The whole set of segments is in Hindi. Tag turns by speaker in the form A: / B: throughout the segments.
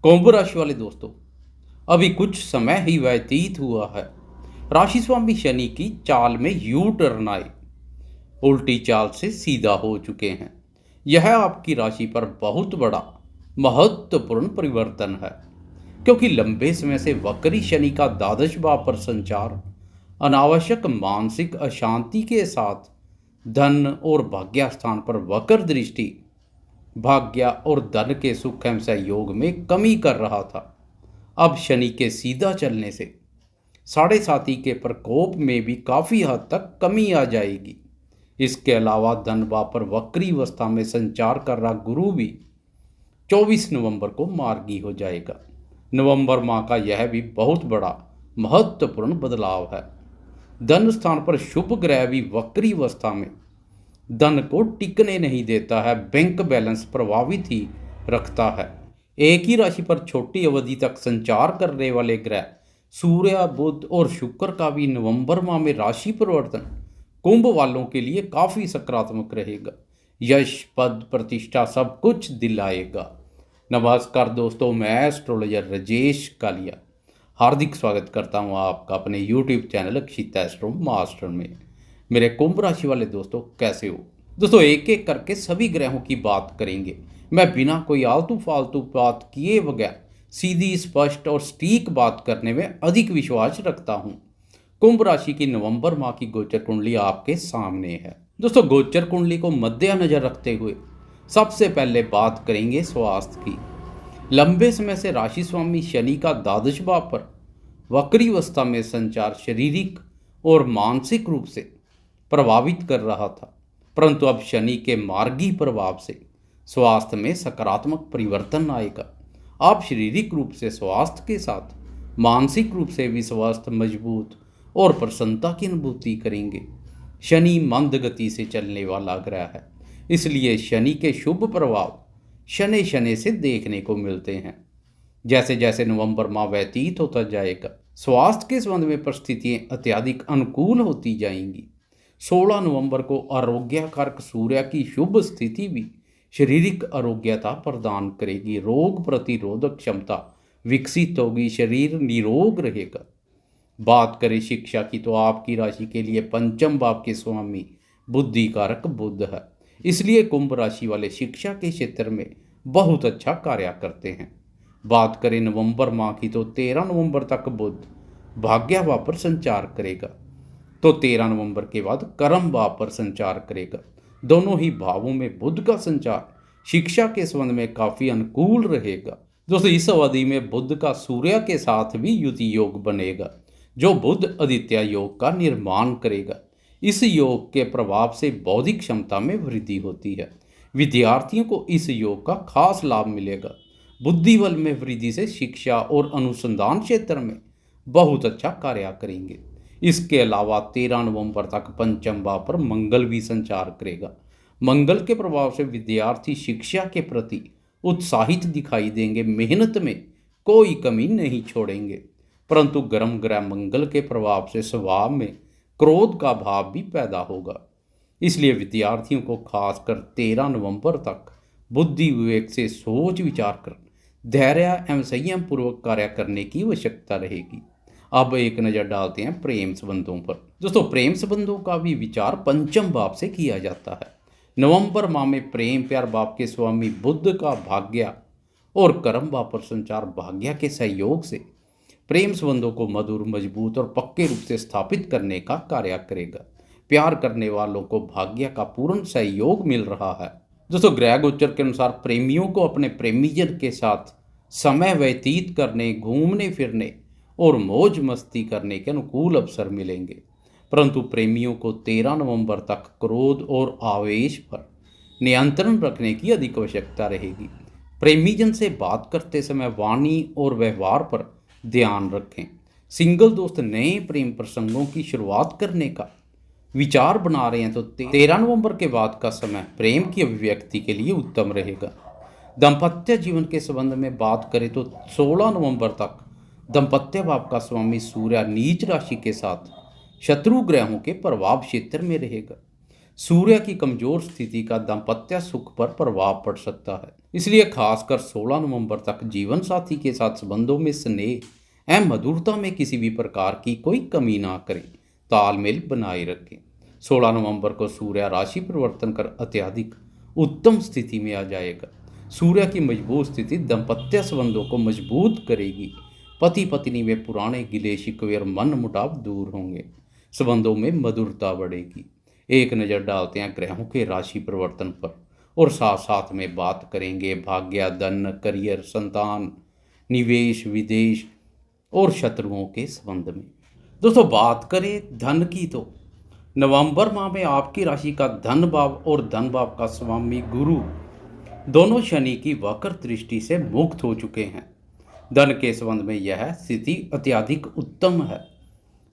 A: कुंभ राशि वाले दोस्तों, अभी कुछ समय ही व्यतीत हुआ है। राशि स्वामी शनि की चाल में यू टर्न आए, उल्टी चाल से सीधा हो चुके हैं। यह आपकी राशि पर बहुत बड़ा महत्वपूर्ण परिवर्तन है, क्योंकि लंबे समय से वक्री शनि का द्वादश भाव पर संचार अनावश्यक मानसिक अशांति के साथ धन और भाग्य स्थान पर वक्र दृष्टि भाग्य और धन के सुख एवं सहयोग में कमी कर रहा था। अब शनि के सीधा चलने से साढ़े साथी के प्रकोप में भी काफ़ी हद तक कमी आ जाएगी। इसके अलावा धन भाव पर वक्री अवस्था में संचार कर रहा गुरु भी 24 नवंबर को मार्गी हो जाएगा। नवंबर माह का यह भी बहुत बड़ा महत्वपूर्ण बदलाव है। धन स्थान पर शुभ ग्रह भी वक्री अवस्था में धन को टिकने नहीं देता है, बैंक बैलेंस प्रभावित ही रखता है। एक ही राशि पर छोटी अवधि तक संचार करने वाले ग्रह सूर्य, बुध और शुक्र का भी नवंबर माह में राशि परिवर्तन कुंभ वालों के लिए काफ़ी सकारात्मक रहेगा। यश, पद, प्रतिष्ठा सब कुछ दिलाएगा। नमस्कार दोस्तों, मैं एस्ट्रोलॉजर राजेश कालिया हार्दिक स्वागत करता हूं आपका अपने YouTube channel Akshita astro master में। मेरे कुंभ राशि वाले दोस्तों, कैसे हो दोस्तों? एक एक करके सभी ग्रहों की बात करेंगे। मैं बिना कोई आलतू फालतू बात किए बगैर सीधी, स्पष्ट और सटीक बात करने में अधिक विश्वास रखता हूं। कुंभ राशि की नवंबर माह की गोचर कुंडली आपके सामने है। दोस्तों, गोचर कुंडली को मद्देनजर रखते हुए सबसे पहले बात करेंगे स्वास्थ्य की। लंबे समय से राशि स्वामी शनि का द्वादश भाव पर वक्री अवस्था में संचार शारीरिक और मानसिक रूप से प्रभावित कर रहा था, परंतु अब शनि के मार्गी प्रभाव से स्वास्थ्य में सकारात्मक परिवर्तन आएगा। आप शारीरिक रूप से स्वास्थ्य के साथ मानसिक रूप से भी स्वस्थ, मजबूत और प्रसन्नता की अनुभूति करेंगे। शनि मंद गति से चलने वाला ग्रह है, इसलिए शनि के शुभ प्रभाव शनि शनि से देखने को मिलते हैं। जैसे जैसे नवंबर माह व्यतीत होता जाएगा, स्वास्थ्य के संबंध में परिस्थितियां अत्यधिक अनुकूल होती जाएंगी। 16 नवंबर को आरोग्य कारक सूर्य की शुभ स्थिति भी शारीरिक आरोग्यता प्रदान करेगी। रोग प्रतिरोधक क्षमता विकसित होगी, शरीर निरोग रहेगा। बात करें शिक्षा की, तो आपकी राशि के लिए पंचम भाव के स्वामी बुद्धि कारक बुध है, इसलिए कुंभ राशि वाले शिक्षा के क्षेत्र में बहुत अच्छा कार्य करते हैं। बात करें नवंबर माह की, तो 13 नवंबर तक बुध भाग्य भाव पर संचार करेगा, तो 13 नवंबर के बाद कर्म भाव पर संचार करेगा। दोनों ही भावों में बुध का संचार शिक्षा के संबंध में काफ़ी अनुकूल रहेगा। दोस्तों, इस अवधि में बुध का सूर्य के साथ भी युति योग बनेगा, जो बुध आदित्य योग का निर्माण करेगा। इस योग के प्रभाव से बौद्धिक क्षमता में वृद्धि होती है। विद्यार्थियों को इस योग का खास लाभ मिलेगा। बुद्धि बल में वृद्धि से शिक्षा और अनुसंधान क्षेत्र में बहुत अच्छा कार्य करेंगे। इसके अलावा 13 नवंबर तक पंचम भाव पर मंगल भी संचार करेगा। मंगल के प्रभाव से विद्यार्थी शिक्षा के प्रति उत्साहित दिखाई देंगे, मेहनत में कोई कमी नहीं छोड़ेंगे। परंतु गर्म ग्रह मंगल के प्रभाव से स्वभाव में क्रोध का भाव भी पैदा होगा, इसलिए विद्यार्थियों को खासकर 13 नवंबर तक बुद्धि विवेक से सोच विचार कर धैर्य एवं संयम पूर्वक कार्य करने की आवश्यकता रहेगी। अब एक नज़र डालते हैं प्रेम संबंधों पर। दोस्तों, प्रेम संबंधों का भी विचार पंचम भाव से किया जाता है। नवंबर माह में प्रेम प्यार भाव के स्वामी बुध का भाग्य और कर्म भाव पर संचार भाग्य के सहयोग से प्रेम संबंधों को मधुर, मजबूत और पक्के रूप से स्थापित करने का कार्य करेगा। प्यार करने वालों को भाग्य का पूर्ण सहयोग मिल रहा है। दोस्तों, ग्रह गोचर के अनुसार प्रेमियों को अपने प्रेमीजन के साथ समय व्यतीत करने, घूमने फिरने और मौज मस्ती करने के अनुकूल अवसर मिलेंगे। परंतु प्रेमियों को 13 नवंबर तक क्रोध और आवेश पर नियंत्रण रखने की अधिक आवश्यकता रहेगी। प्रेमीजन से बात करते समय वाणी और व्यवहार पर ध्यान रखें। सिंगल दोस्त नए प्रेम प्रसंगों की शुरुआत करने का विचार बना रहे हैं, तो 13 नवंबर के बाद का समय प्रेम की अभिव्यक्ति के लिए उत्तम रहेगा। दाम्पत्य जीवन के संबंध में बात करें तो 16 नवंबर तक दाम्पत्य भाव का स्वामी सूर्य नीच राशि के साथ शत्रु ग्रहों के प्रभाव क्षेत्र में रहेगा। सूर्य की कमजोर स्थिति का दाम्पत्य सुख पर प्रभाव पड़ सकता है। इसलिए खासकर 16 नवंबर तक जीवन साथी के साथ संबंधों में स्नेह एवं मधुरता में किसी भी प्रकार की कोई कमी ना करें, तालमेल बनाए रखें। 16 नवंबर को सूर्य राशि परिवर्तन कर अत्यधिक उत्तम स्थिति में आ जाएगा। सूर्य की मजबूत स्थिति दाम्पत्य संबंधों को मजबूत करेगी। पति पत्नी में पुराने गिले शिकवे और मन मुटाव दूर होंगे। संबंधों में मधुरता बढ़ेगी। एक नज़र डालते हैं ग्रहों के राशि परिवर्तन पर और साथ साथ में बात करेंगे भाग्य, धन, करियर, संतान, निवेश, विदेश और शत्रुओं के संबंध में। दोस्तों बात करें धन की तो नवंबर माह में आपकी राशि का धन भाव और धन भाव का स्वामी गुरु दोनों शनि की वक्र दृष्टि से मुक्त हो चुके हैं। धन के संबंध में यह स्थिति अत्यधिक उत्तम है।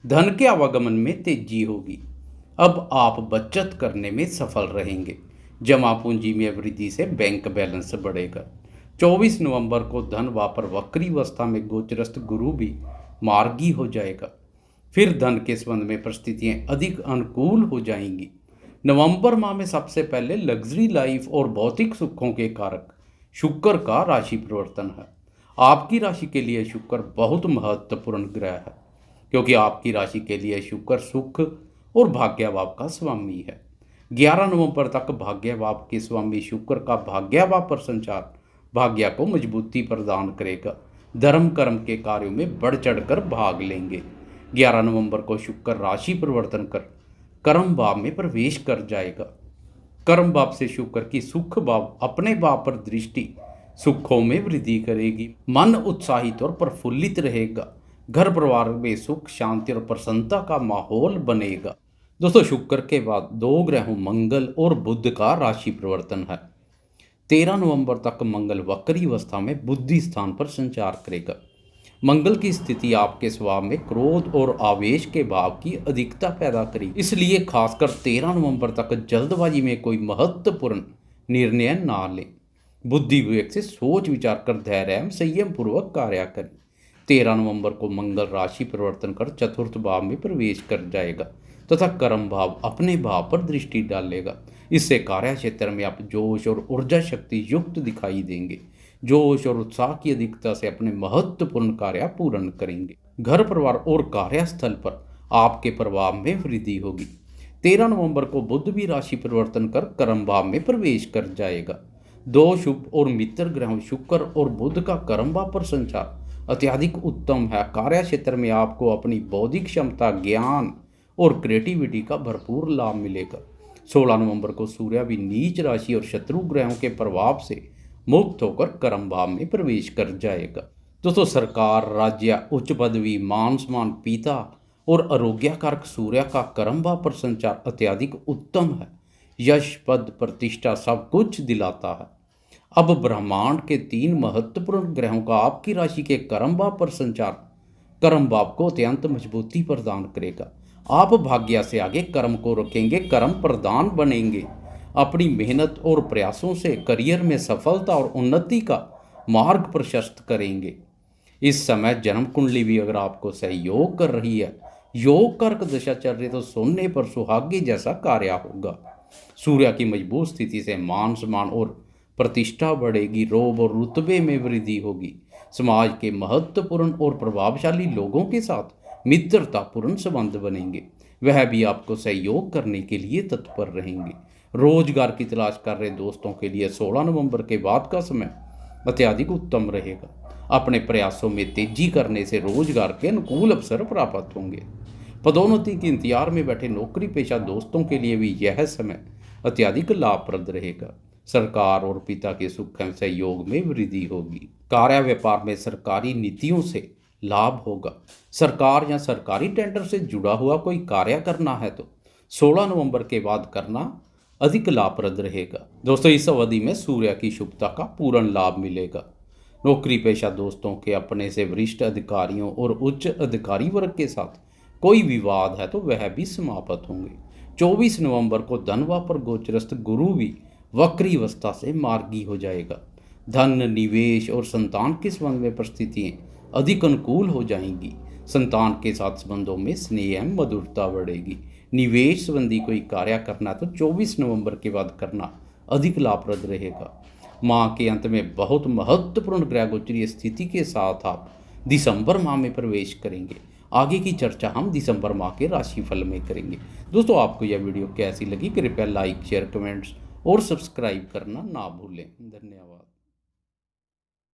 A: धन के आवागमन में तेजी होगी। अब आप बचत करने में सफल रहेंगे। जमा पूंजी में वृद्धि से बैंक बैलेंस बढ़ेगा। 24 नवंबर को धन भाव पर वक्री अवस्था में गोचरस्थ गुरु भी मार्गी हो जाएगा। फिर धन के संबंध में परिस्थितियां अधिक अनुकूल हो जाएंगी। नवंबर माह में सबसे पहले लग्जरी लाइफ और भौतिक सुखों के कारक शुक्र का राशि परिवर्तन है। आपकी राशि के लिए शुक्र बहुत महत्वपूर्ण ग्रह है, क्योंकि आपकी राशि के लिए शुक्र सुख और भाग्य भाव का स्वामी है। 11 नवंबर तक भाग्य भाव के स्वामी शुक्र का भाग्य भाव पर संचार भाग्य को मजबूती प्रदान करेगा। धर्म कर्म के कार्यों में बढ़ चढ़कर भाग लेंगे। 11 नवंबर को शुक्र राशि परिवर्तन कर कर्म भाव में प्रवेश कर जाएगा। कर्म भाव से शुक्र की सुख भाव अपने भाव पर दृष्टि सुखों में वृद्धि करेगी। मन उत्साहित और प्रफुल्लित रहेगा। घर परिवार में सुख, शांति और प्रसन्नता का माहौल बनेगा। दोस्तों शुक्र के बाद दो ग्रहों मंगल और बुध का राशि परिवर्तन है। 13 नवंबर तक मंगल वक्री अवस्था में बुद्धि स्थान पर संचार करेगा। मंगल की स्थिति आपके स्वभाव में क्रोध और आवेश के भाव की अधिकता पैदा करेगी। इसलिए खासकर 13 नवंबर तक जल्दबाजी में कोई महत्वपूर्ण निर्णय ना लें। बुद्धि विवेक से सोच विचार कर धैर्य एवं संयम पूर्वक कार्य करें। 13 नवंबर को मंगल राशि परिवर्तन कर चतुर्थ भाव में प्रवेश कर जाएगा तथा कर्म भाव अपने भाव पर दृष्टि डालेगा। इससे कार्य क्षेत्र में आप जोश और ऊर्जा शक्ति युक्त दिखाई देंगे। जोश और उत्साह की अधिकता से अपने महत्वपूर्ण कार्य पूर्ण करेंगे। घर परिवार और कार्यस्थल पर आपके प्रभाव में वृद्धि होगी। 13 नवंबर को बुध भी राशि परिवर्तन कर कर्म भाव में प्रवेश कर जाएगा। दो शुभ और मित्र ग्रहों शुक्र और बुध का कर्म भाव पर संचार अत्यधिक उत्तम है। कार्य क्षेत्र में आपको अपनी बौद्धिक क्षमता, ज्ञान और क्रिएटिविटी का भरपूर लाभ मिलेगा। 16 नवंबर को सूर्य भी नीच राशि और शत्रु ग्रहों के प्रभाव से मुक्त होकर कर्म भाव में प्रवेश कर जाएगा। दोस्तों सरकार, राज्य, उच्च पदवी, मान सम्मान, पिता और आरोग्य कारक सूर्य का कर्म भाव पर संचार अत्यधिक उत्तम है। यश, पद, प्रतिष्ठा सब कुछ दिलाता है। अब ब्रह्मांड के 3 महत्वपूर्ण ग्रहों का आपकी राशि के कर्म भाव पर संचार कर्म भाव को अत्यंत मजबूती प्रदान करेगा। आप भाग्य से आगे कर्म को रखेंगे, कर्म प्रदान बनेंगे। अपनी मेहनत और प्रयासों से करियर में सफलता और उन्नति का मार्ग प्रशस्त करेंगे। इस समय जन्म कुंडली भी अगर आपको सहयोग कर रही है, योग कर्क दशा चल रही, तो सोने पर सुहागे जैसा कार्य होगा। सूर्य की मजबूत स्थिति से मान सम्मान और प्रतिष्ठा बढ़ेगी। रोब और रुतबे में वृद्धि होगी। समाज के महत्वपूर्ण और प्रभावशाली लोगों के साथ मित्रतापूर्ण संबंध बनेंगे। वह भी आपको सहयोग करने के लिए तत्पर रहेंगे। रोजगार की तलाश कर रहे दोस्तों के लिए 16 नवंबर के बाद का समय अत्यधिक उत्तम रहेगा। अपने प्रयासों में तेजी करने से रोजगार के अनुकूल अवसर प्राप्त होंगे। पदोन्नति के इंतजार में बैठे नौकरी पेशा दोस्तों के लिए भी यह समय अत्यधिक लाभप्रद रहेगा। सरकार और पिता के सुख एवं सहयोग में वृद्धि होगी। कार्य व्यापार में सरकारी नीतियों से लाभ होगा। सरकार या सरकारी टेंडर से जुड़ा हुआ कोई कार्य करना है तो 16 नवंबर के बाद करना अधिक लाभप्रद रहेगा। दोस्तों इस अवधि में सूर्य की शुभता का पूर्ण लाभ मिलेगा। नौकरी पेशा दोस्तों के अपने से वरिष्ठ अधिकारियों और उच्च अधिकारी वर्ग के साथ कोई विवाद है तो वह भी समाप्त होंगे। 24 नवंबर को धनवा पर गोचरस्थ गुरु भी वक्री अवस्था से मार्गी हो जाएगा। धन, निवेश और संतान के संबंध में परिस्थितियां अधिक अनुकूल हो जाएंगी। संतान के साथ संबंधों में स्नेह एवं मधुरता बढ़ेगी। निवेश संबंधी कोई कार्य करना तो 24 नवंबर के बाद करना अधिक लाभप्रद रहेगा। माह के अंत में बहुत महत्वपूर्ण ग्रह गोचरीय स्थिति के साथ आप दिसंबर माह में प्रवेश करेंगे। आगे की चर्चा हम दिसंबर माह के राशिफल में करेंगे। दोस्तों, आपको यह वीडियो कैसी लगी? कृपया लाइक, शेयर, कमेंट्स और सब्सक्राइब करना ना भूलें। धन्यवाद।